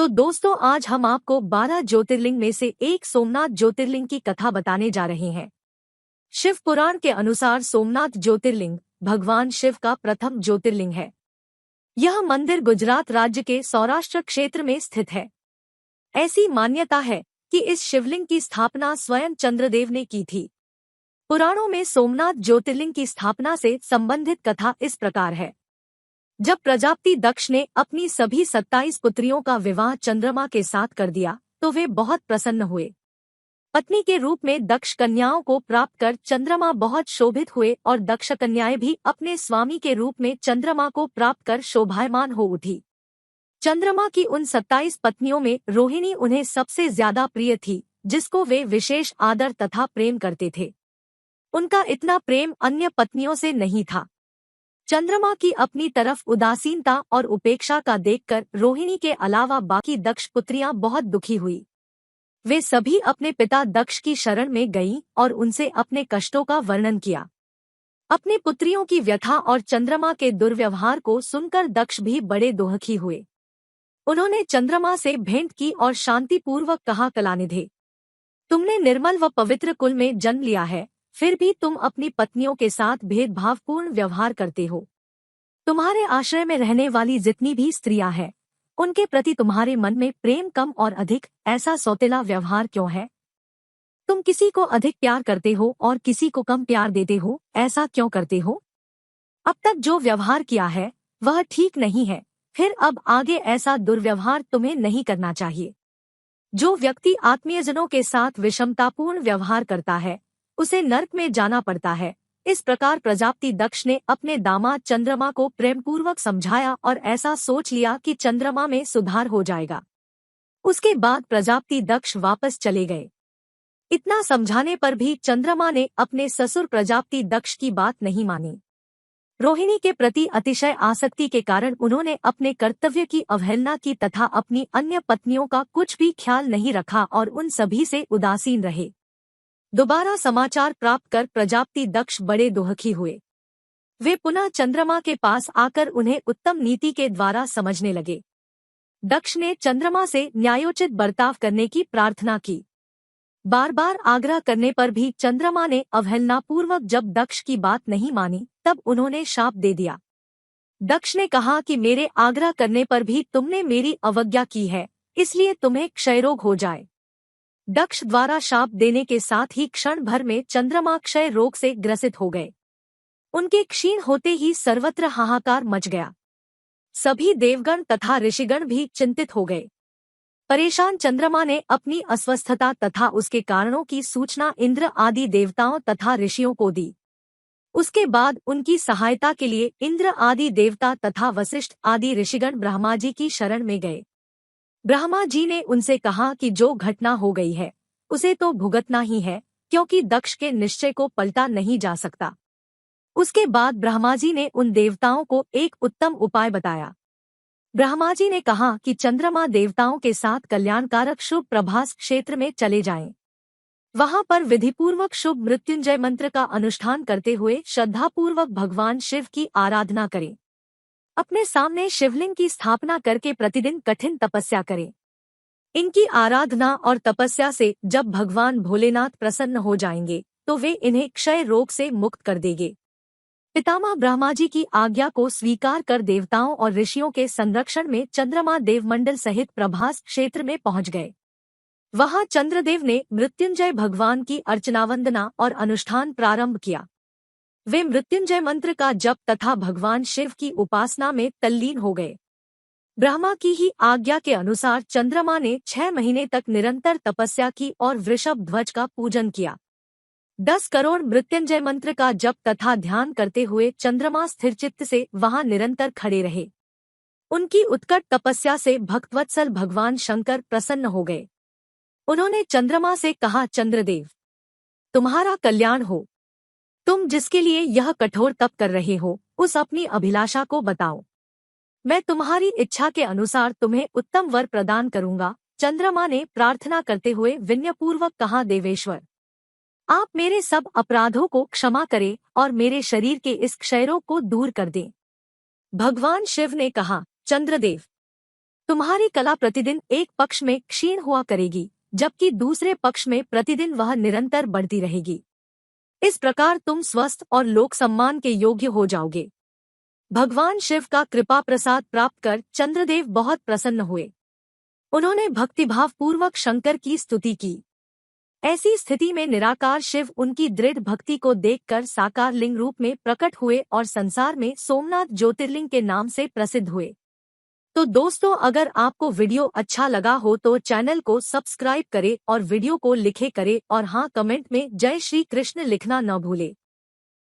दोस्तों, आज हम आपको 12 ज्योतिर्लिंग में से एक सोमनाथ ज्योतिर्लिंग की कथा बताने जा रहे हैं। शिव पुराण के अनुसार सोमनाथ ज्योतिर्लिंग भगवान शिव का प्रथम ज्योतिर्लिंग है। यह मंदिर गुजरात राज्य के सौराष्ट्र क्षेत्र में स्थित है। ऐसी मान्यता है कि इस शिवलिंग की स्थापना स्वयं चंद्रदेव ने की थी। पुराणों में सोमनाथ ज्योतिर्लिंग की स्थापना से संबंधित कथा इस प्रकार है। जब प्रजापति दक्ष ने अपनी सभी 27 पुत्रियों का विवाह चंद्रमा के साथ कर दिया तो वे बहुत प्रसन्न हुए। पत्नी के रूप में दक्ष कन्याओं को प्राप्त कर चंद्रमा बहुत शोभित हुए और दक्ष कन्याएं भी अपने स्वामी के रूप में चंद्रमा को प्राप्त कर शोभायमान हो उठी। चंद्रमा की उन 27 पत्नियों में रोहिणी उन्हें सबसे ज्यादा प्रिय थी, जिसको वे विशेष आदर तथा प्रेम करते थे। उनका इतना प्रेम अन्य पत्नियों से नहीं था। चंद्रमा की अपनी तरफ उदासीनता और उपेक्षा का देखकर रोहिणी के अलावा बाकी दक्ष पुत्रियां बहुत दुखी हुई। वे सभी अपने पिता दक्ष की शरण में गईं और उनसे अपने कष्टों का वर्णन किया। अपनी पुत्रियों की व्यथा और चंद्रमा के दुर्व्यवहार को सुनकर दक्ष भी बड़े दुखी हुए। उन्होंने चंद्रमा से भेंट की और शांतिपूर्वक कहा, कलानिधे, तुमने निर्मल व पवित्र कुल में जन्म लिया है, फिर भी तुम अपनी पत्नियों के साथ भेदभावपूर्ण व्यवहार करते हो। तुम्हारे आश्रय में रहने वाली जितनी भी स्त्रियां हैं, उनके प्रति तुम्हारे मन में प्रेम कम और अधिक, ऐसा सौतेला व्यवहार क्यों है? तुम किसी को अधिक प्यार करते हो और किसी को कम प्यार देते हो, ऐसा क्यों करते हो? अब तक जो व्यवहार किया है वह ठीक नहीं है, फिर अब आगे ऐसा दुर्व्यवहार तुम्हें नहीं करना चाहिए। जो व्यक्ति आत्मीयजनों के साथ विषमतापूर्ण व्यवहार करता है उसे नर्क में जाना पड़ता है। इस प्रकार प्रजापति दक्ष ने अपने दामाद चंद्रमा को प्रेमपूर्वक समझाया और ऐसा सोच लिया कि चंद्रमा में सुधार हो जाएगा। उसके बाद प्रजापति दक्ष वापस चले गए। इतना समझाने पर भी चंद्रमा ने अपने ससुर प्रजापति दक्ष की बात नहीं मानी। रोहिणी के प्रति अतिशय आसक्ति के कारण उन्होंने अपने कर्तव्य की अवहेलना की तथा अपनी अन्य पत्नियों का कुछ भी ख्याल नहीं रखा और उन सभी से उदासीन रहे। दोबारा समाचार प्राप्त कर प्रजापति दक्ष बड़े दुखी हुए। वे पुनः चंद्रमा के पास आकर उन्हें उत्तम नीति के द्वारा समझने लगे। दक्ष ने चंद्रमा से न्यायोचित बर्ताव करने की प्रार्थना की। बार बार आग्रह करने पर भी चंद्रमा ने अवहेलनापूर्वक जब दक्ष की बात नहीं मानी तब उन्होंने शाप दे दिया। दक्ष ने कहा कि मेरे आग्रह करने पर भी तुमने मेरी अवज्ञा की है, इसलिए तुम्हें क्षयरोग हो जाए। दक्ष द्वारा शाप देने के साथ ही क्षण भर में चंद्रमा क्षय रोग से ग्रसित हो गए। उनके क्षीण होते ही सर्वत्र हाहाकार मच गया। सभी देवगण तथा ऋषिगण भी चिंतित हो गए। परेशान चंद्रमा ने अपनी अस्वस्थता तथा उसके कारणों की सूचना इंद्र आदि देवताओं तथा ऋषियों को दी। उसके बाद उनकी सहायता के लिए इंद्र आदि देवता तथा वशिष्ठ आदि ऋषिगण ब्रह्मा जी की शरण में गए। ब्रह्मा जी ने उनसे कहा कि जो घटना हो गई है उसे तो भुगतना ही है, क्योंकि दक्ष के निश्चय को पलटा नहीं जा सकता। उसके बाद ब्रह्मा जी ने उन देवताओं को एक उत्तम उपाय बताया। ब्रह्मा जी ने कहा कि चंद्रमा देवताओं के साथ कल्याणकारक शुभ प्रभास क्षेत्र में चले जाएं। वहां पर विधिपूर्वक शुभ मृत्युंजय मंत्र का अनुष्ठान करते हुए श्रद्धापूर्वक भगवान शिव की आराधना करें। अपने सामने शिवलिंग की स्थापना करके प्रतिदिन कठिन तपस्या करें। इनकी आराधना और तपस्या से जब भगवान भोलेनाथ प्रसन्न हो जाएंगे तो वे इन्हें क्षय रोग से मुक्त कर देंगे। पितामह ब्रह्मा जी की आज्ञा को स्वीकार कर देवताओं और ऋषियों के संरक्षण में चंद्रमा देवमंडल सहित प्रभास क्षेत्र में पहुंच गए। वहां चंद्रदेव ने मृत्युंजय भगवान की अर्चना वंदना और अनुष्ठान प्रारंभ किया। वे मृत्युंजय मंत्र का जप तथा भगवान शिव की उपासना में तल्लीन हो गए। ब्रह्मा की ही आज्ञा के अनुसार चंद्रमा ने 6 महीने तक निरंतर तपस्या की और वृषभ ध्वज का पूजन किया। 10 करोड़ मृत्युंजय मंत्र का जप तथा ध्यान करते हुए चंद्रमा स्थिरचित्त से वहां निरंतर खड़े रहे। उनकी उत्कट तपस्या से भक्तवत्सल भगवान शंकर प्रसन्न हो गए। उन्होंने चंद्रमा से कहा, चंद्रदेव, तुम्हारा कल्याण हो। तुम जिसके लिए यह कठोर तप कर रहे हो उस अपनी अभिलाषा को बताओ। मैं तुम्हारी इच्छा के अनुसार तुम्हें उत्तम वर प्रदान करूंगा। चंद्रमा ने प्रार्थना करते हुए विनयपूर्वक कहा, देवेश्वर, आप मेरे सब अपराधों को क्षमा करें और मेरे शरीर के इस क्षयरोग को दूर कर दें। भगवान शिव ने कहा, चंद्रदेव, तुम्हारी कला प्रतिदिन एक पक्ष में क्षीण हुआ करेगी, जबकि दूसरे पक्ष में प्रतिदिन वह निरंतर बढ़ती रहेगी। इस प्रकार तुम स्वस्थ और लोक सम्मान के योग्य हो जाओगे। भगवान शिव का कृपा प्रसाद प्राप्त कर चंद्रदेव बहुत प्रसन्न हुए। उन्होंने भक्तिभाव पूर्वक शंकर की स्तुति की। ऐसी स्थिति में निराकार शिव उनकी दृढ़ भक्ति को देखकर साकार लिंग रूप में प्रकट हुए और संसार में सोमनाथ ज्योतिर्लिंग के नाम से प्रसिद्ध हुए। तो दोस्तों, अगर आपको वीडियो अच्छा लगा हो तो चैनल को सब्सक्राइब करें और वीडियो को लिखे करें और हाँ, कमेंट में जय श्री कृष्ण लिखना न भूले।